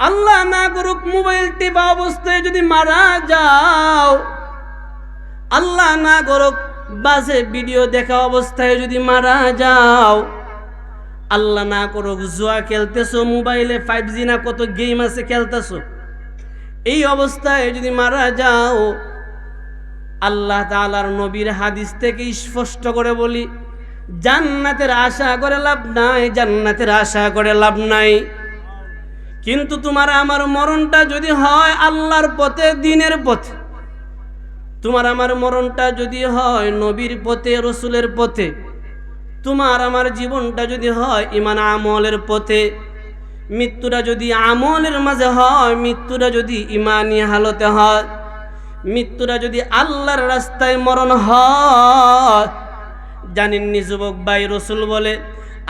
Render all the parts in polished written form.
আল্লাহ না করুক মোবাইল টিপা অবস্থায় যদি মারা যাও, আল্লাহ না করুক বাজে ভিডিও দেখা অবস্থায় যদি মারা যাও, আল্লাহ না করুক জুয়া খেলতেছো মোবাইলে 5G না কত গেম আছে খেলতেছো, এই অবস্থায় যদি মারা যাও, আল্লাহ তাআলার নবীর হাদিস থেকে স্পষ্ট করে বলি, জান্নাতের আশা করে লাভ নাই, জান্নাতের আশা করে লাভ নাই। কিন্তু তোমার আমার মরণটা যদি হয় আল্লাহর পথে, দ্বীনের পথে, তোমার আমার মরণটা যদি হয় নবীর পথে, রসুলের পথে, তোমার আমার জীবনটা যদি হয় ঈমান আমলের পথে, মৃত্যুটা যদি আমলের মাঝে হয়, মৃত্যুটা যদি ঈমানি হালতে হয়, মৃত্যুটা যদি আল্লাহর রাস্তায় মরণ হয়, জানেননি যুবক ভাই, রসুল বলে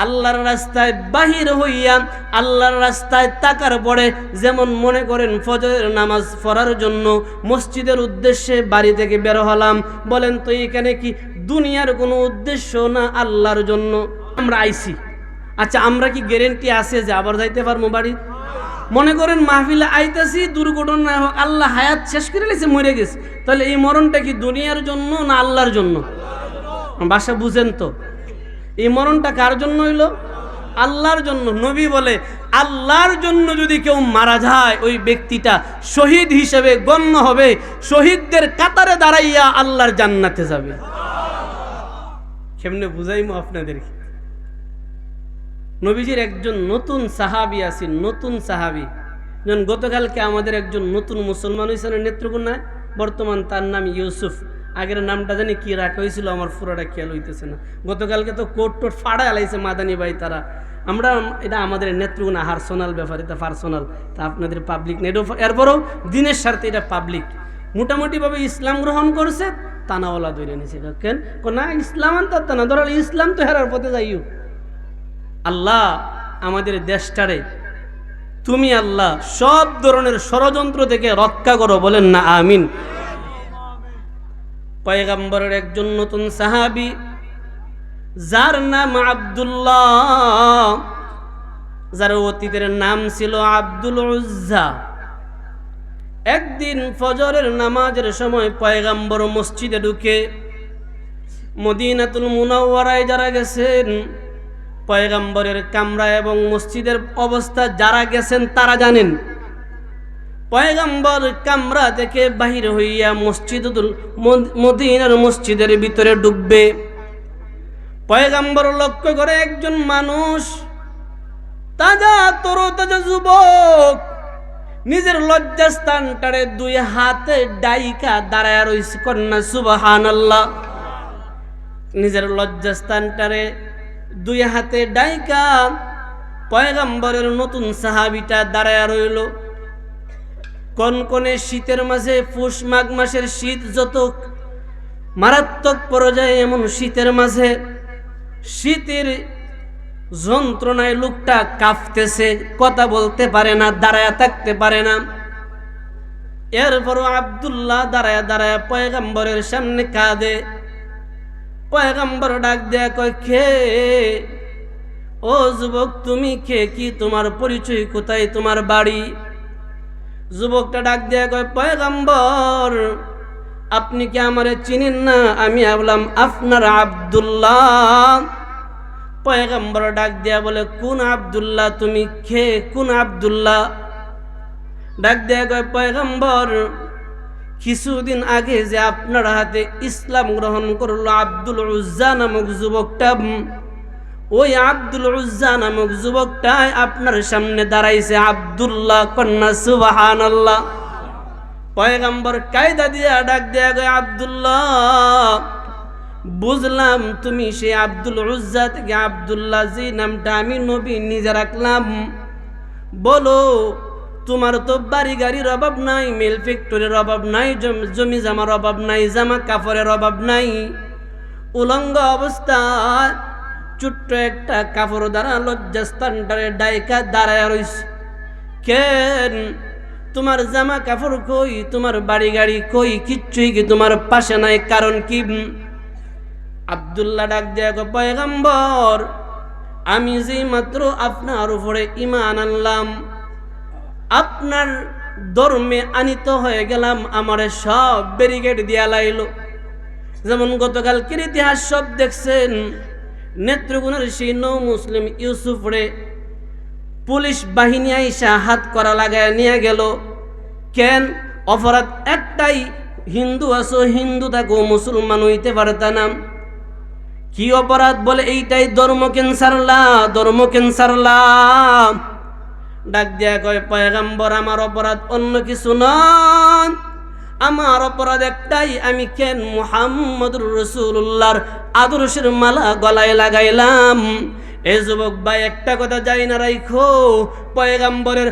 আল্লাহর রাস্তায় বাহির হইয়া আল্লাহর রাস্তায় তাকার পরে যেমন মনে করেন ফজরের নামাজ পড়ার জন্য মসজিদের উদ্দেশ্যে বাড়ি থেকে বের হলাম, বলেন তো এখানে কি দুনিয়ার কোনো উদ্দেশ্য না আল্লাহর জন্য আমরা আইছি? আচ্ছা, আমরা কি গ্যারেন্টি আছে যে আবার যাইতে পারবো বাড়ি? মনে করেন মাহফিলে আইতাছি, দুর্ঘটনা হোক, আল্লাহ হায়াত শেষ করে লেছে, মরে গেছে, তাহলে এই মরণটা কি দুনিয়ার জন্য না আল্লাহর জন্য? ভাষা বুঝেন তো, এই মরণটা কার জন্য হইল? আল্লাহর জন্য। নবী বলে আল্লাহর জন্য যদি কেউ মারা যায় ওই ব্যক্তিটা শহীদ হিসেবে গণ্য হবে, শহীদদের কাতারে দাঁড়াইয়া আল্লাহর জান্নাতে যাবে। কেমনে বুঝাইমু আপনাদেরকে? নবীজির একজন নতুন সাহাবী আছেন, নতুন সাহাবী, যেমন গতকালকে আমাদের একজন নতুন মুসলমান হয়েছেন নেত্রকোনায়, বর্তমান তার নাম ইউসুফ, আগের নামটা জানি কি রাখা হয়েছিল আমার পুরোটা খেয়াল হইতেছে না। গতকালকে তো কোট টোট ফাড়া আলাইছে মাদানী ভাই তারা। আমরা এটা আমাদের নেত্রকোনা হার্সোনাল ব্যাপার, এটা পার্সোনাল, তা আপনাদের পাবলিক না। এরপরও দিনের স্বার্থে এটা পাবলিক। মোটামুটিভাবে ইসলাম গ্রহণ করছে, তানাওয়ালা ধরে নিছে, কেন না ইসলাম আনতে না ধরাল, ইসলাম তো হেরার পথে যাইও। আল্লাহ আমাদের দেশটারে তুমি আল্লাহ সব ধরনের ষড়যন্ত্র থেকে রক্ষা করো, বলেন না আমিন। পয়গম্বরের একজন নতুন সাহাবী যার নাম আব্দুল্লাহ, যার অতীতের নাম ছিল আব্দুল উজ্জা, একদিন ফজরের নামাজের সময় পয়গম্বর মসজিদে ঢুকে, মদিনাতুল মুনাওয়ারায় যারা গেছেন, পয়গম্বরের কামরা এবং মসজিদের অবস্থা যারা গেছেন তারা জানেন। পয়গম্বর কামরা থেকে বাহির হইয়া মদিনার মসজিদের ভিতরে ঢুকবে, পয়গম্বর লক্ষ্য করে একজন মানুষ, তাজা তরতাজা যুবক, নিজের লজ্জাস্থানটারে দুই হাতে ডাইকা দাঁড়ায় রইছে, কন্যা সুবহানাল্লাহ। নিজের লজ্জাস্থানটারে দুই হাতে ডাইকা পয়গম্বরের নতুন সাহাবীটা দাঁড়ায় রইল। কনকনে শীতের মাঝে, পুষ মাঘ মাসের শীত যত মারাত্মক পর্যায়ে, এমন শীতের মাঝে শীতের যন্ত্রণায় লোকটা কাঁপতেছে, কথা বলতে পারে না, দাঁড়ায় থাকতে পারে না। এরপরও আব্দুল্লাহ দাঁড়ায় দাঁড়ায় পয়গম্বরের সামনে কাঁদে। পয়গম্বর ডাক দেয়া কয়, কে? ও যুবক, তুমি কে? কি তোমার পরিচয়? কোথায় তোমার বাড়ি? যুবকটা ডাক দেয়া কয়, পয়গম্বর আপনি কি আমারে চিনেন না? আমি বললাম আপনার আব্দুল্লাহ। পয়গম্বর ডাক দেয়া বলে, কোন আব্দুল্লাহ? তুমি কে? কোন আব্দুল্লাহ? ডাক দেয়া কয়, পয়গম্বর কিছুদিন আগে যে আপনার হাতে ইসলাম গ্রহণ করলো আব্দুল উজ্জা নামক যুবকটা, ওই আব্দুল উজ্জা নামক যুবকটাই আপনার সামনে দাঁড়াইছে, আব্দুল্লাহ, কন্যা সুবহানাল্লাহ। পয়গম্বর কায়দা দিয়া ডাক দেয়া গয়, আব্দুল্লাহ বুঝলাম তুমি সেই আব্দুল উজ্জা থেকে আব্দুল্লাহ, যে নামটা আমি নবী নিজে রাখলাম। বলো, তোমার তো বাড়ি গাড়ির অভাব নাই, মেল ফ্যাক্টরির অভাব নাই, জমি জামার অভাব নাই, জামা কাপড়ের অভাব নাই, উলঙ্গ অবস্থায় ছোট্ট একটা কাপড় দ্বারা লজ্জাস্থানটারে ডাইকা দাঁড়ায় রইছে। কেন? তোমার জামা কাপড় কই? তোমার বাড়ি গাড়ি কই? কিচ্ছুই কি তোমার পাশে নাই? কারণ কি? আব্দুল্লাহ ডাক দেয়া কয়, পয়গম্বর আমি যে মাত্র আপনার উপরে ঈমান আনলাম, আপনার ধর্মে আনিত হয়ে গেলাম, আমারে সব ব্যারিকেড দিয়া লাইলো। যেমন গতকালকের ইতিহাস সব দেখছেন, নেত্রকোনার সেই নৌ মুসলিম ইউসুফরে পুলিশ বাহিনী আইসা হাত করা লাগায় নিয়ে গেল। কেন? অপরাধ একটাই, হিন্দু আছো, হিন্দু থাকো, মুসলমান হইতে পারতা না। কি অপরাধ? বলে এইটাই, ধর্ম ক্যান্সারলা, ধর্ম ক্যান্সারলা। ডাক দিয়া কয়, পয়গম্বর আমার অপরাধ অন্য কিছু নয়, আমার অপরাধ একটাই, আমি কেন মুহাম্মদুর রাসূলুল্লাহর আদর্শের মালা গলায় লাগাইলাম। এ যুবক ভাই, একটা কথা যাই না রাইখো, পয়গম্বরের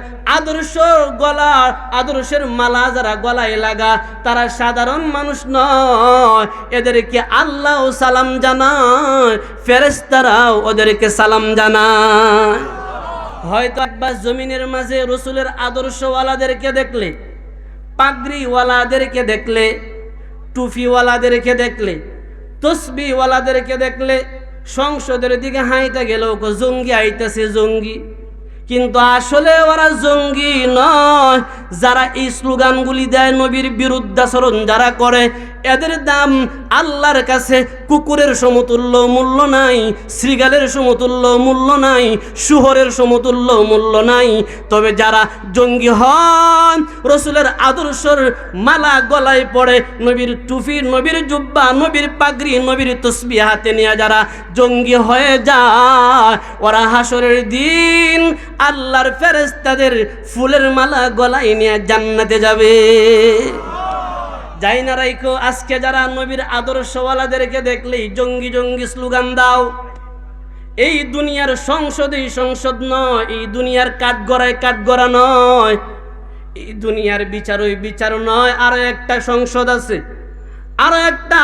আদর্শের মালা যারা গলায় লাগা, তারা সাধারণ মানুষ নয়, এদেরকে আল্লাহ সালাম জানায়, ফেরেশতারাও ওদেরকে সালাম জানায়। হয়তো একবার জমিনের মাঝে রসুলের আদর্শওয়ালাদেরকে দেখলে, পাগড়িওয়ালাদেরকে দেখলে, টুপিওয়ালাদেরকে দেখলে, তসবিওয়ালাদেরকে দেখলে সংসদের দিকে হাইটা গেল, জঙ্গি আইতেছে, জঙ্গি। কিন্তু আসলে ওরা জঙ্গি নয়। যারা এই স্লোগানগুলি দেয়, নবীর বিরুদ্ধাচরণ যারা করে, এদের দাম আল্লাহর কাছে কুকুরের সমতুল্য মূল্য নাই, শৃগালের সমতুল্য মূল্য নাই, শুয়োরের সমতুল্য মূল্য নাই। তবে যারা জঙ্গি হন, রসুলের আদর্শের মালা গলায় পড়ে, নবীর টুপি, নবীর জুব্বা, নবীর পাগড়ি, নবীর তসবিহ হাতে নিয়ে যারা জঙ্গি হয়ে যায়, ওরা হাসরের দিন আল্লাহর ফেরেশতাদের ফুলের মালা গলায় নিয়ে জান্নাতে যাবে। যাই না রাইখো, আজকে যারা নবীর আদর্শওয়ালাদেরকে দেখলেই জঙ্গি জঙ্গি স্লোগান দাও, এই দুনিয়ার সংসদেই সংসদ নয়, এই দুনিয়ার কাঠগড়ায় কাঠগড়া নয়, এই দুনিয়ার বিচারই বিচার নয়। আরো একটা সংসদ আছে, আরো একটা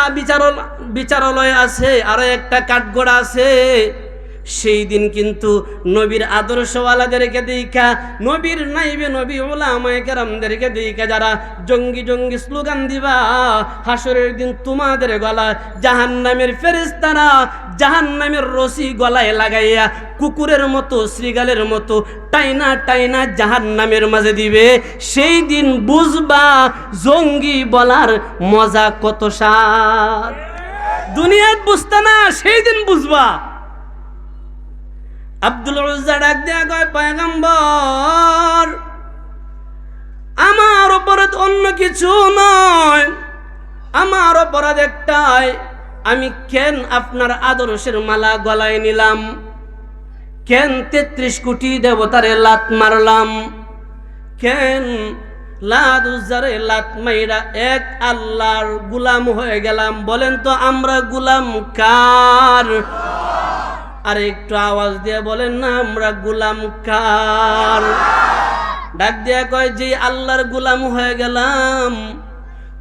বিচারালয় আছে, আরো একটা কাঠগড়া আছে। সেই দিন কিন্তু নবীর আদর্শওয়ালাদেরকে দেখা, নবীর নাইবে নবী ওলামায়ে কেরামদেরকে দেখা যারা জঙ্গি জঙ্গি স্লোগান দিবা, হাসরের দিন তোমাদের গলা জাহান্নামের ফেরেশতারা জাহান্নামের রশি গলায় লাগাইয়া কুকুরের মতো, শৃগালের মতো টাইনা টাইনা জাহান্নামের মাঝে দিবে। সেই দিন বুঝবা জঙ্গি বলার মজা কত স্বাদ। দুনিয়ায় বুঝতা না, সেই দিন বুঝবা। আব্দুল উজ্জা ডাক দেয়া কয়, পয়গম্বর আমার অপরাধ অন্য কিছু নয়, আমার অপরাধ একটাই, আমি কেন আপনার আদর্শের মালা গলায় নিলাম, কেন 33 কোটি দেবতারে লাত মারলাম, কেন লাত উজ্জারে লাত মাইরা এক আল্লাহর গোলাম হয়ে গেলাম। বলেন তো আমরা গোলাম কার? আরে একটু আওয়াজ দিয়ে বলেন না, আমরা গোলাম কার? ডাক দিয়া কয়, যে আল্লাহর গোলাম হয়ে গেলাম,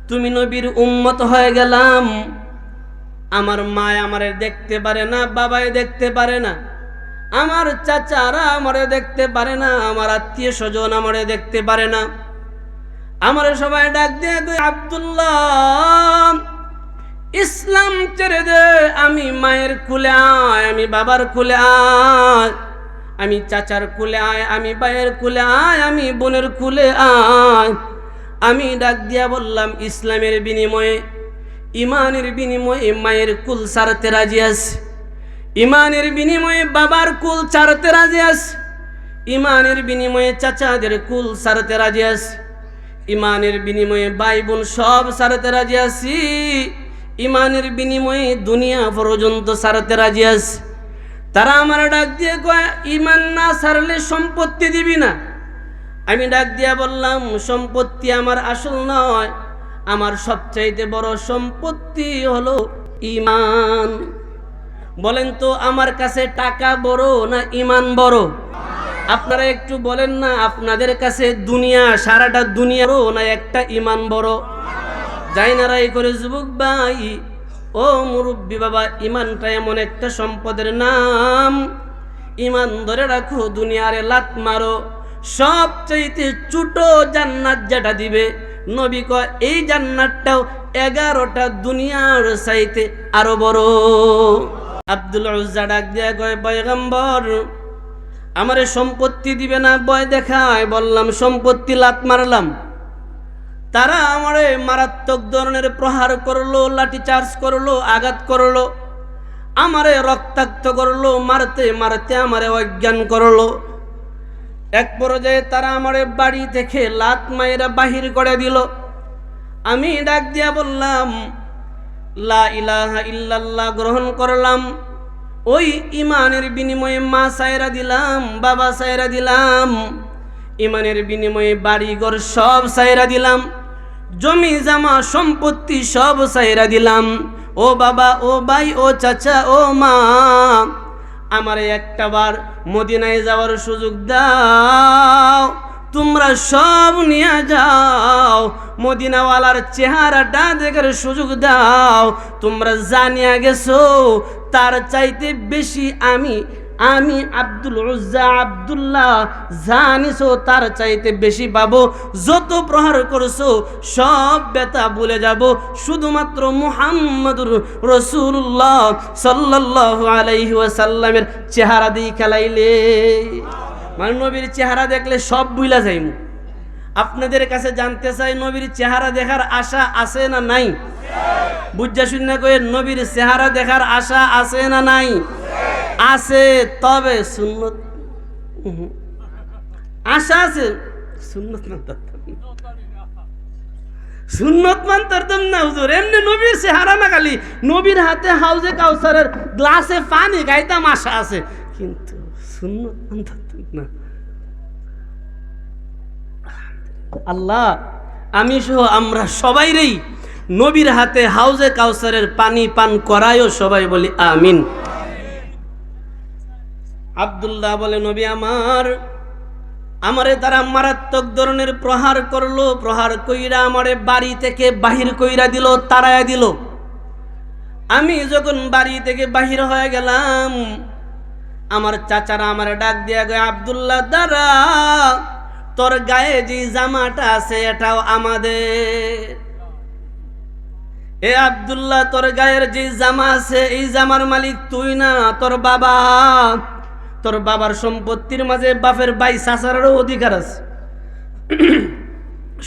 তুমি নবীর উম্মত হয়ে গেলাম, আমার মা আমারে দেখতে পারে না, বাবাই দেখতে পারে না, আমার চাচারা আমারে দেখতে পারে না, আমার আত্মীয় স্বজন আমারে দেখতে পারে না, আমারে সবাই ডাক দিয়ে কয়, আব্দুল্লাহ ইসলাম ছেড়ে দে, আমি মায়ের কুলে আয়, আমি বাবার কুলে আয়, আমি চাচার কুলে আয়, আমি ভাইয়ের কুলে আয়, আমি বোনের কুলে আয়। আমি ডাক দিয়া বললাম, ইসলামের বিনিময়ে, ইমানের বিনিময়ে মায়ের কুল ছাড়তে রাজি আছে, ইমানের বিনিময়ে বাবার কুল ছাড়তে রাজি আছে, ইমানের বিনিময়ে চাচাদের কুল ছাড়তে রাজি আছে, ইমানের বিনিময়ে ভাই বোন সব ছাড়তে রাজি আছি, ইমানের বিনিময়ে দুনিয়া পর্যন্ত ছাড়তে রাজি আছে। তারা আমার ডাক দিয়ে কয়, ইমান না ছাড়লে সম্পত্তি দিবি না। আমি ডাক দিয়া বললাম, সম্পত্তি আমার আসল নয়, আমার সবচাইতে বড় সম্পত্তি হলো ইমান। বলেন তো আমার কাছে টাকা বড় না ইমান বড়? আপনারা একটু বলেন না, আপনাদের কাছে দুনিয়া, সারাটা দুনিয়া বড় না একটা ইমান বড়? যাই না রাই করে যুবক ভাই, ও মুরব্বী বাবা, ইমানটা এমন একটা সম্পদের নাম, ইমান ধরে রাখো, দুনিয়ারে লাত মারো, সবচাইতে ছোট জান্নাত যেটা দিবে, নবী কয় এই জান্নাতটাও 11টা দুনিয়ার চাইতে আরো বড়। আব্দুল উজ্জা ডাক দিয়া কয়, পয়গম্বর আমারে সম্পত্তি দিবে না ভয় দেখায়, বললাম সম্পত্তি লাত মারলাম। তারা আমারে মারাত্মক ধরনের প্রহার করলো, লাঠি চার্জ করলো, আঘাত করলো, আমারে রক্তাক্ত করলো, মারতে মারতে আমারে অজ্ঞান করলো। এক পর্যায়ে তারা আমারে বাড়ি থেকে লাত মাইরা বাহির করে দিল। আমি ডাক দিয়া বললাম লা ইলাহা ইল্লাল্লাহ গ্রহণ করলাম। ওই ইমানের বিনিময়ে মা সায়রা দিলাম, বাবা সায়রা দিলাম, ইমানের বিনিময়ে বাড়ি ঘর সব সায়রা দিলাম, জমি জামা সম্পত্তি সব সায়রা দিলাম। ও বাবা, ও ভাই, ও চাচা, ও মা, আমারে একটা বার মদিনায় যাওয়ার সুযোগ দাও। তোমরা সব নিয়ে যাও, মদিনাওয়ালার চেহারাটা দেখার সুযোগ দাও। তোমরা জানিয়া গেছো তার চাইতে বেশি আমি আব্দুল উজ্জা আব্দুল্লাহ জানিছো তার চাইতে বেশি পাবো। যত প্রহার করছো সব ব্যথা ভুলে যাব, শুধুমাত্র মুহাম্মদুর রাসূলুল্লাহ সাল্লাল্লাহু আলাইহি ওয়াসাল্লামের চেহারা দিয়ে খেলাইলে, মানে নবীর চেহারা দেখলে সব ভুলা যাইমু। আপনাদের কাছে জানতে চাই, নবীর চেহারা দেখার আশা আছে না নাই? বুঝা শূন্য কয়ে নবীর চেহারা দেখার আশা আছে না নাই? আছে। তবে সুন্নত আশা আছে, সুন্নত মানতাম না হুজুর। এমনি নবীর চেহারা না, খালি নবীর হাতে হাউজে কাউসারের গ্লাসে পানি গাইতাম, আশা আছে, কিন্তু সুন্নত মানতাম না। আল্লাহ আমি সহ আমরা সবাইরেই নবীর হাতে হাউজে কাউসারের পানি পান করায়ও সবাই বলি আমিন। আব্দুল্লাহ বলে, নবী আমারে তারা মারাত্মক ধরনের প্রহার করলো, প্রহার কইরা আমারে বাড়ি থেকে বাহির কইরা দিল, তাড়ায়া দিল। আমি যখন বাড়ি থেকে বাহির হয়ে গেলাম, আমার চাচারা আমার ডাক দিয়া গো, আব্দুল্লাহ দাঁড়া, তোর গায়ে যে জামাটা আছে এটাও আমাদের। এ আব্দুল্লাহ, তোর গায়ের যে জামা আছে এই জামার মালিক তুই না, তোর বাবা। তোর বাবার সম্পত্তির মাঝে বাপের ভাই চাচারেরও অধিকার আছে।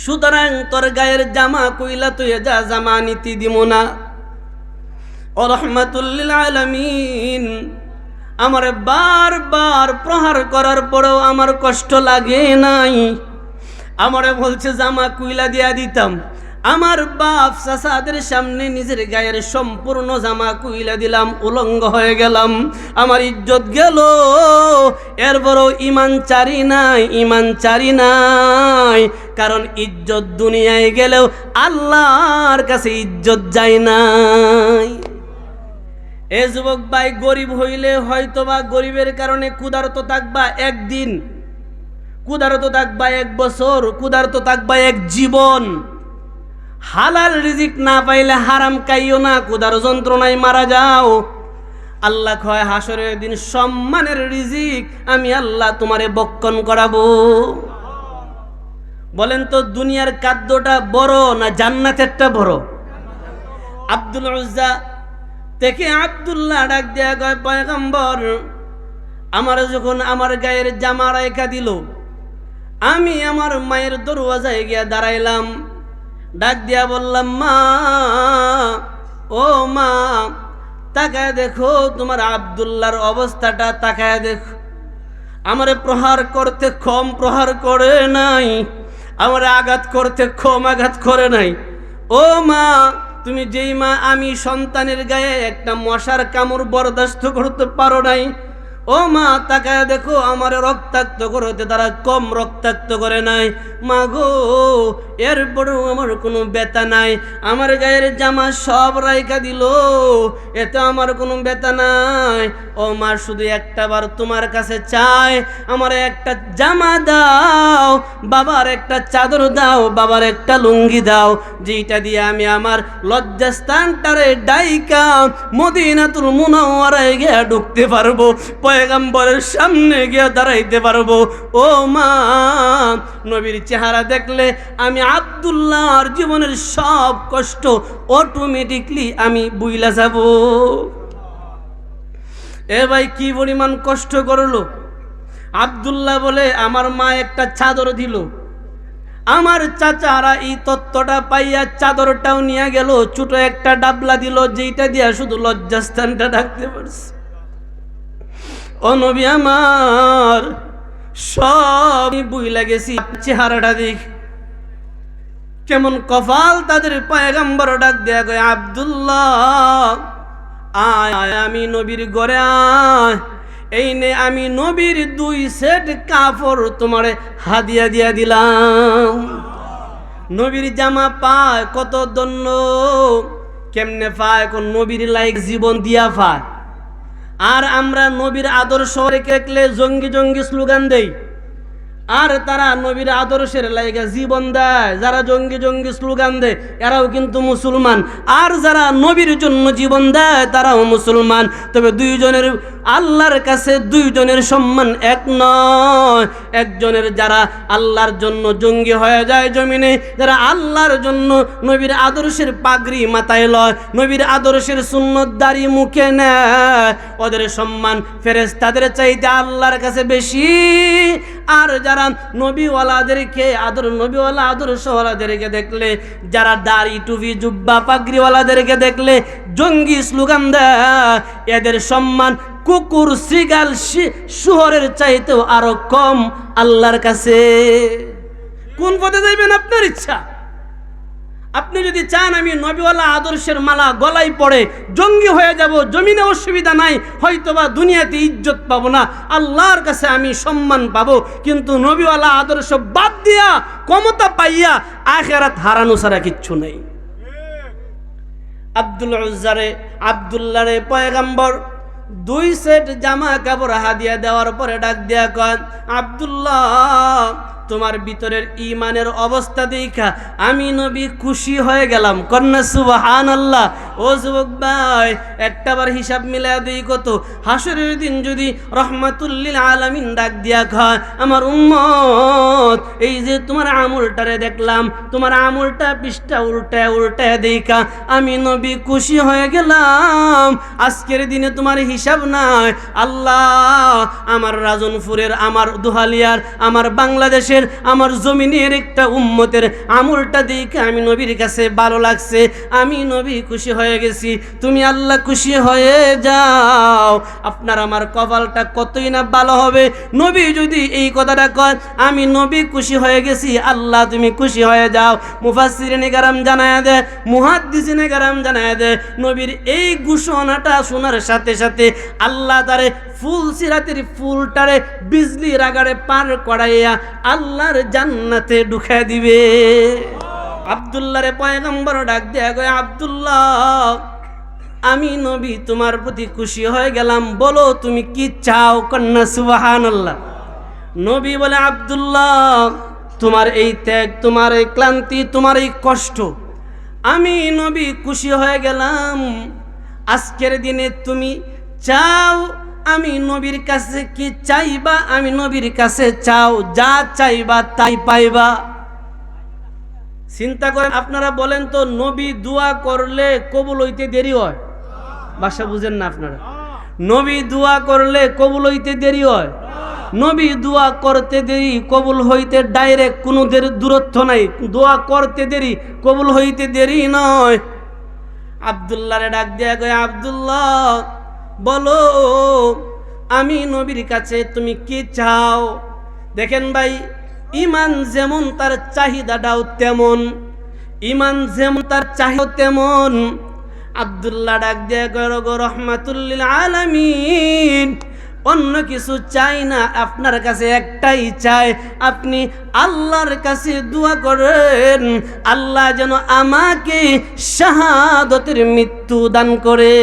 সুতরাং তোর গায়ের জামা কইলা তুই যা, জামা নীতি দিব না। ও রহমাতুল লিল আলামিন, আমারে বারবার প্রহার করার পরেও আমার কষ্ট লাগে নাই। আমারে বলছে জামা কুইলা দিয়া দিতাম। আমার বাপ চাচাদের সামনে নিজের গায়ের সম্পূর্ণ জামা কুইলা দিলাম, উলঙ্গ হয়ে গেলাম, আমার ইজ্জত গেল। এরপরও ইমান চারি নাই, কারণ ইজ্জত দুনিয়ায় গেলেও আল্লাহর কাছে ইজ্জত যায় নাই। এ যুবক ভাই, গরিব হইলে হয়তোবা গরিবের কারণে ক্ষুধার্ত থাকবা একদিন, ক্ষুধার্ত থাকবা এক বছর, ক্ষুধার্ত থাকবা এক জীবন। হালাল রিজিক না পাইলে হারাম খাইও না, ক্ষুধার যন্ত্রণায় মারা যাও। আল্লাহ কয় হাসরের দিন সম্মানের রিজিক আমি আল্লাহ তোমারে বক্ষণ করাবো। বলেন তো, দুনিয়ার খাদ্যটা বড় না জান্নাতেরটা বড়? আব্দুল উজ্জা থেকে আব্দুল্লাহ ডাক দেয়া কয়, পয়গম্বর, আমার যখন আমার গায়ের জামা রাইখা দিল, আমি আমার মায়ের দরওয়াজায় গিয়া দাঁড়াইলাম। ডাক দিয়া বললাম, মা, ও মা, তাকায় দেখো তোমার আব্দুল্লাহর অবস্থাটা, তাকায় দেখো। আমারে প্রহার করতে কম প্রহার করে নাই, আমারে আঘাত করতে কম আঘাত করে নাই। ও মা, তুমি যেই মা আমি সন্তানের গায়ে একটা মশার কামড় বরদাস্ত করতে পারো নাই, ও মা, তাকায় দেখো আমার রক্তাক্ত করতে তারা কম রক্তাক্ত করে নাই। মা গো, এরপরেও আমার কোনো ব্যথা নাই, আমার গায়ের জামা সব রাইখা দিল, এতে আমার কোনো ব্যথা নাই। ও মা, শুধু একটা বার তোমার কাছে চাই, আমার একটা জামা দাও, বাবার একটা চাদর দাও, বাবার একটা লুঙ্গি দাও, যেটা দিয়ে আমি আমার লজ্জাস্থানটারে ডাইকা মদিনাতুল মুনাওয়ারায় গিয়ে ঢুকতে পারবো, পয়গম্বরের সামনে গিয়ে দাঁড়াইতে পারবো। ও মা, নবীর চেহারা দেখলে আমি আব্দুল্লাহর জীবনের সব কষ্ট অটোমেটিকলি আমি বুইলা যাব। এ ভাই, কি পরিমাণ কষ্ট করলো! আব্দুল্লাহ বলে আমার মা একটা চাদর দিল। আমার চাচারা এই তত্ত্বটা পাইয়া চাদরটাও নিয়ে গেল, ছোট একটা ডাবলা দিল, যেইটা দিয়া শুধু লজ্জাস্থানটা ঢাকতে পারছে। ও নবী আমার, সব বুইলা গেছি, চেহারাটা দেখ কেমন কপাল তাদের। পয়গম্বর ডাক দেয়া কয়, আব্দুল্লাহ আয় আমি নবীর ঘরে আয়, এই নে আমি নবীর 2 সেট কাপড় তোমারে হাদিয়া দিয়া দিলাম। নবীর জামা পায় কত দন্য, কেমনে পায়? কোন নবীর লাইক জীবন দিয়া পায়। আর আমরা নবীর আদর্শ দেখলে জঙ্গি জঙ্গি স্লোগান দেই, আর তারা নবীর আদর্শের লাইগা জীবন দেয়। যারা জঙ্গি জঙ্গি স্লোগান দেয় এরাও কিন্তু মুসলমান, আর যারা নবীর জন্য জীবন দেয় তারাও মুসলমান। তবে দুইজনের আল্লাহর কাছে দুইজনের সম্মান এক নয়। একজনের যারা আল্লাহর জন্য জঙ্গি হয়ে যায় জমিনে, যারা আল্লাহর জন্য নবীর আদর্শের পাগড়ি মাথায় লয়, নবীর আদর্শের সুন্নত দাড়ি মুখে নেয়, ওদের সম্মান ফেরেশতাদের চাইতে আল্লাহর কাছে বেশি। আর যারা নবীওয়ালাদেরকে নবীওয়ালা আদর্শওয়ালাদেরকে দেখলে, যারা দাড়ি টুপি জুব্বা পাগড়িওয়ালাদেরকে দেখলে জঙ্গি স্লোগান দেয়, এদের সম্মান কুকুর শ্রীগাল শুয়োরের চাইতেও আরো কম আল্লাহর কাছে। কোন পথে যাইবেন আপনার ইচ্ছা। আপনি যদি চান আমি নবীওয়ালা আদর্শের মালা গলায় পড়ে জঙ্গি হয়ে যাব, জমিনে অসুবিধা নাই, হয়তোবা দুনিয়াতে ইজ্জত পাবো না, আল্লাহর কাছে আমি সম্মান পাবো, কিন্তু নবীওয়ালা আদর্শ বাদ দিয়া ক্ষমতা পাইয়া আখিরাত হারানো ছাড়া কিচ্ছু নেই। আব্দুল্লাহরে পয়গম্বর 2 সেট জামা কাপড় হাদিয়া দেওয়ার পরে ডাক দিয়া কয়, আব্দুল্লাহ তোমার ভিতরের ঈমানের অবস্থা দেখা আমি নবী খুশি হয়ে গেলাম। কন্যা সুবহানাল্লাহ। ও যুবক ভাই, একটাবার হিসাব মিলায় দেই কত। হাসরের দিন যদি রহমাতুল লিল আলামিন ডাক দিয়া কয়, আমার উম্মত এই যে তোমার আমলটারে দেখলাম, তোমার আমলটা পৃষ্ঠা উল্টায় উল্টায় দেখা আমি নবী খুশি হয়ে গেলাম। আজকের দিনে তোমার হিসাব নাই। আল্লাহ আমার রাজনপুরের, আমার দুহালিয়ার, আমার বাংলাদেশের, আমার জমিনের একটা উম্মতের আমলটা দেখে আমি নবীর কাছে ভালো লাগছে, আমি নবী খুশি হয়ে গেছি। তুমি আল্লাহ খুশি হয়ে যাও, আপনার আমার কপালটা কতই না ভালো হবে। নবী যদি এই কথাটা কয়, আমি নবী খুশি হয়ে গেছি, আল্লাহ তুমি খুশি হয়ে যাও। মুফাসসিরিনে কেরাম জানায়া দেয়, মুহাদ্দিসিনে কেরাম জানায়া দেয়, নবীর এই ঘোষণাটা শোনার সাথে সাথে আল্লাহ তারে ফুল সিরাতের ফুলটারে বিজলির আগারে পার করাইয়া আল্লাহর জান্নাতে ঢুকায় দিবে। আব্দুল্লাহরে পয়গম্বর ডাক দেয়া কয়, আব্দুল্লাহ আমি নবী তোমার প্রতি খুশি হয়ে গেলাম, বলো তুমি কি চাও। কন্যা সুবহানাল্লাহ। নবী বলে, আব্দুল্লাহ তোমার এই ত্যাগ, তোমার এই ক্লান্তি, তোমার এই কষ্ট, আমি নবী খুশি হয়ে গেলাম। আজকের দিনে তুমি চাও, আমি নবীর কাছে কি চাইবা, আমি নবীর কাছে চাও, যা চাইবা তাই পাইবা। চিন্তা করেন, আপনারা বলেন তো, নবী দোয়া করলে কবুল হইতে দেরি হয়? ভাষা বুঝেন না আপনারা? নবী দোয়া করলে কবুল হইতে দেরি হয়? নবী দোয়া করতে দেরি, কবুল হইতে ডাইরেক্ট কোনো দূরত্ব নাই। দোয়া করতে দেরি, কবুল হইতে দেরি নয়। আব্দুল্লাহরে ডাক দেয়া কয়, আব্দুল্লাহ বলো আমি নবীর কাছে তুমি কি চাও। দেখেন ভাই, ইমান যেমন তার চাহিদাটাও তেমন, ইমান যেমন তার চাহিদা তেমন। আব্দুল্লাহ ডাক দেয়া কয়, গো রহমাতুল লিল আলামিন, অন্য কিছু চাই না, আপনার কাছে একটাই চাই, আপনি আল্লাহর কাছে দোয়া করেন, আল্লাহ যেন আমাকে শাহাদতের মৃত্যু দান করে।